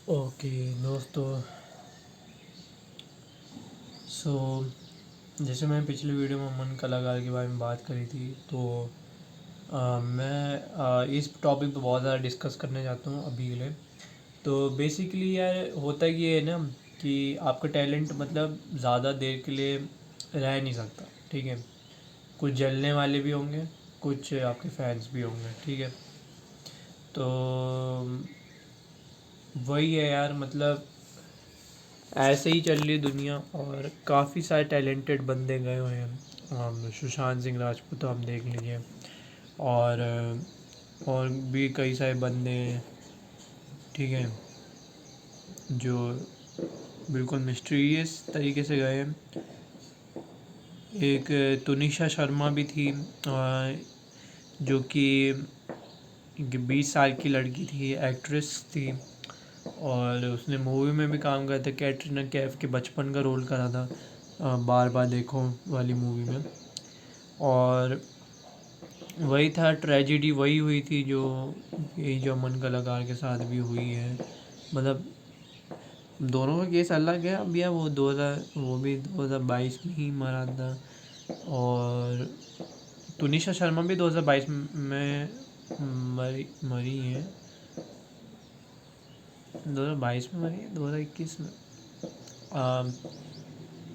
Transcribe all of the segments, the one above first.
Okay दोस्तों, सो जैसे मैं पिछले वीडियो में अमन कलाकार के बारे में बात करी थी, तो मैं इस टॉपिक पे बहुत ज़्यादा डिस्कस करने चाहता हूँ अभी के लिए। तो बेसिकली यार होता ये है ना कि आपका टैलेंट मतलब ज़्यादा देर के लिए रह नहीं सकता, ठीक है। कुछ जलने वाले भी होंगे, कुछ आपके फैंस भी होंगे, ठीक है। तो वही है यार, मतलब ऐसे ही चल रही दुनिया और काफ़ी सारे टैलेंटेड बंदे गए हुए हैं। हम सुशांत सिंह राजपूत आप देख लीजिए, और और भी कई सारे बंदे हैं, ठीक है, जो बिल्कुल मिस्टीरियस तरीके से गए हैं। एक तुनिशा शर्मा भी थी, जो कि 20 साल की लड़की थी, एक्ट्रेस थी, और उसने मूवी में भी काम किया था। कैटरीना कैफ के बचपन का रोल करा था बार बार देखो वाली मूवी में। और वही था, ट्रेजिडी वही हुई थी जो यही जो अमन कलाकार के साथ भी हुई है। मतलब दोनों का केस अलग है। अब यह वो भी 2022 में ही मरा था, और तुनिशा शर्मा भी 2022 में मरी है। 2022 में मरी है, 2021 में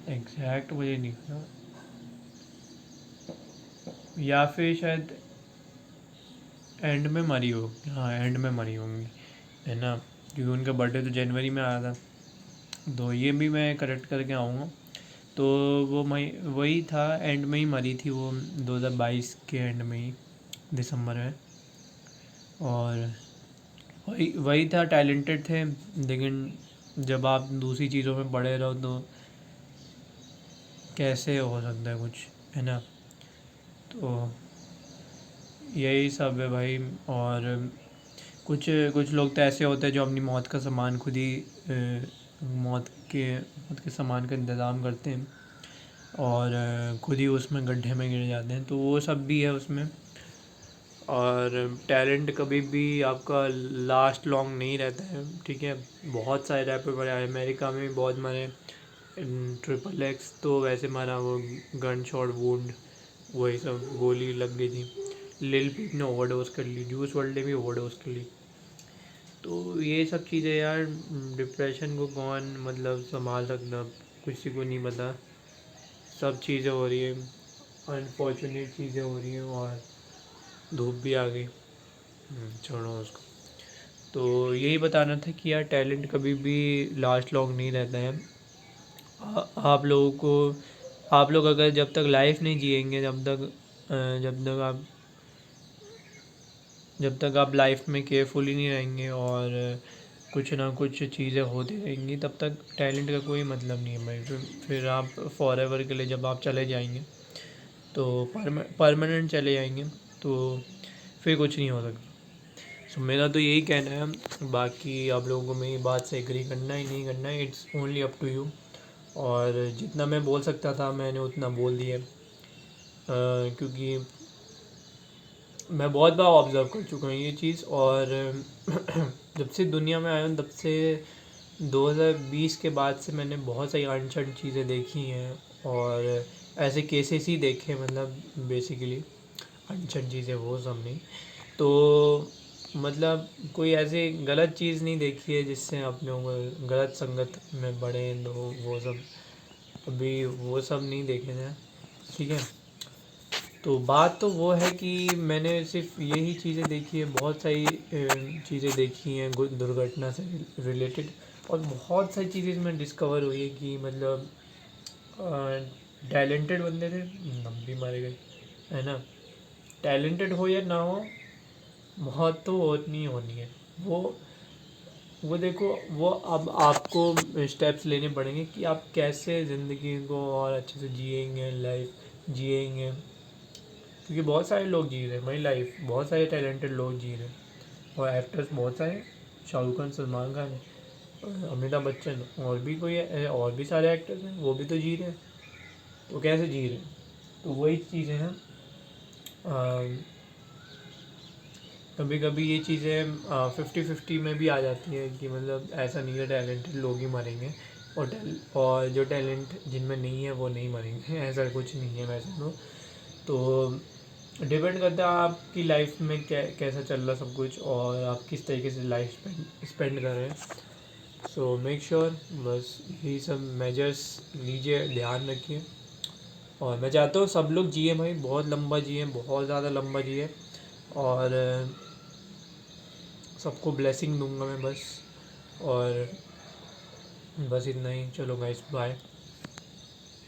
एग्जैक्ट मुझे नहीं पता, या फिर शायद एंड में मरी हो, हाँ एंड में मरी होंगी, है ना, क्योंकि उनका बर्थडे तो जनवरी में आया था। तो ये भी मैं करेक्ट करके आऊँगा। तो वो मई वही था, एंड में ही मरी थी वो, 2022 के एंड में ही, दिसंबर में। और वही वही था, टैलेंटेड थे, लेकिन जब आप दूसरी चीज़ों में पड़े रहो तो कैसे हो सकता है कुछ, है ना। तो यही सब है भाई। और कुछ कुछ लोग तो ऐसे होते हैं जो अपनी मौत का सामान खुद ही मौत के सामान का इंतज़ाम करते हैं, और खुद ही उसमें गड्ढे में गिर जाते हैं, तो वो सब भी है उसमें। और टैलेंट कभी भी आपका लास्ट लॉन्ग नहीं रहता है, ठीक है। बहुत सारे रैपर मरे, अमेरिका में भी बहुत मरे। ट्रिपल एक्स तो वैसे मारा, वो गन शॉट वुंड, वही सब गोली लग गई थी। लिल पीप ने ओवरडोज कर ली, जूस वर्ल्ड ने भी ओवरडोज कर ली। तो ये सब चीज़ें यार, डिप्रेशन को कौन मतलब संभाल सकता, किसी को नहीं पता। सब चीज़ें हो रही है, अनफॉर्चुनेट चीज़ें हो रही हैं, और धूप भी आ गई। छोड़ो उसको। तो यही बताना था कि यार टैलेंट कभी भी लास्ट लॉन्ग नहीं रहता है। आप लोगों को, आप लोग अगर जब तक लाइफ नहीं जिएंगे, जब तक आप लाइफ में केयरफुली नहीं रहेंगे, और कुछ ना कुछ चीज़ें होती रहेंगी, तब तक टैलेंट का कोई मतलब नहीं है भाई। फिर आप फॉर के लिए जब आप चले जाएंगे, तो परमानेंट चले जाएंगे, तो फिर कुछ नहीं हो सकता। सो मेरा तो यही कहना है। बाकी आप लोगों को मेरी बात से एग्री करना ही नहीं करना है, it's only up to you. और जितना मैं बोल सकता था मैंने उतना बोल दिया, क्योंकि मैं बहुत बार ऑब्ज़र्व कर चुका हूँ ये चीज़। और जब से दुनिया में आया हूँ, तब से 2020 के बाद से मैंने बहुत सारी अनछड़ चीज़ें देखी हैं, और ऐसे केसेस ही देखे, मतलब बेसिकली अनछड़ चीज़ें वो सब नहीं। तो मतलब कोई ऐसी गलत चीज़ नहीं देखी है जिससे आप लोग गलत संगत में बढ़े, तो वो सब अभी वो सब नहीं देखे थे, ठीक है। तो बात तो वो है कि मैंने सिर्फ यही चीज़ें देखी है, बहुत सारी चीज़ें देखी हैं दुर्घटना से रिलेटेड, और बहुत सारी चीज़ें इसमें डिस्कवर हुई है कि मतलब टैलेंटेड बंदे थे, हम भी मारे गए, है ना। टैलेंटेड हो या ना हो, मौत तो होनी होनी है। वो वो देखो, वो अब आपको स्टेप्स लेने पड़ेंगे कि आप कैसे ज़िंदगी को और अच्छे से जिएंगे, लाइफ जिएंगे, क्योंकि बहुत सारे लोग जी रहे हैं भाई लाइफ, बहुत सारे टैलेंटेड लोग जी रहे हैं, और एक्टर्स बहुत सारे, शाहरुख खान, सलमान खान, अमिताभ बच्चन, और भी कोई और भी सारे एक्टर्स हैं, वो भी तो जी रहे हैं। तो कैसे जी रहे हैं, तो वही चीज़ें हैं। कभी कभी ये चीज़ें 50-50 में भी आ जाती हैं कि मतलब ऐसा नहीं है टैलेंटेड लोग ही मरेंगे और जो टैलेंट जिनमें नहीं है वो नहीं मरेंगे ऐसा कुछ नहीं है वैसे तो डिपेंड करता है आपकी लाइफ में कैसा चल रहा सब कुछ और आप किस तरीके से लाइफ स्पेंड कर रहे हैं। सो मेक श्योर बस यही सब मेजर्स लीजिए, ध्यान रखिए। और मैं चाहता हूँ सब लोग जिए भाई, बहुत लंबा जिए, बहुत ज़्यादा लंबा जिए। और सबको ब्लेसिंग दूंगा मैं बस। और बस इतना ही, चलो गाइस बाय।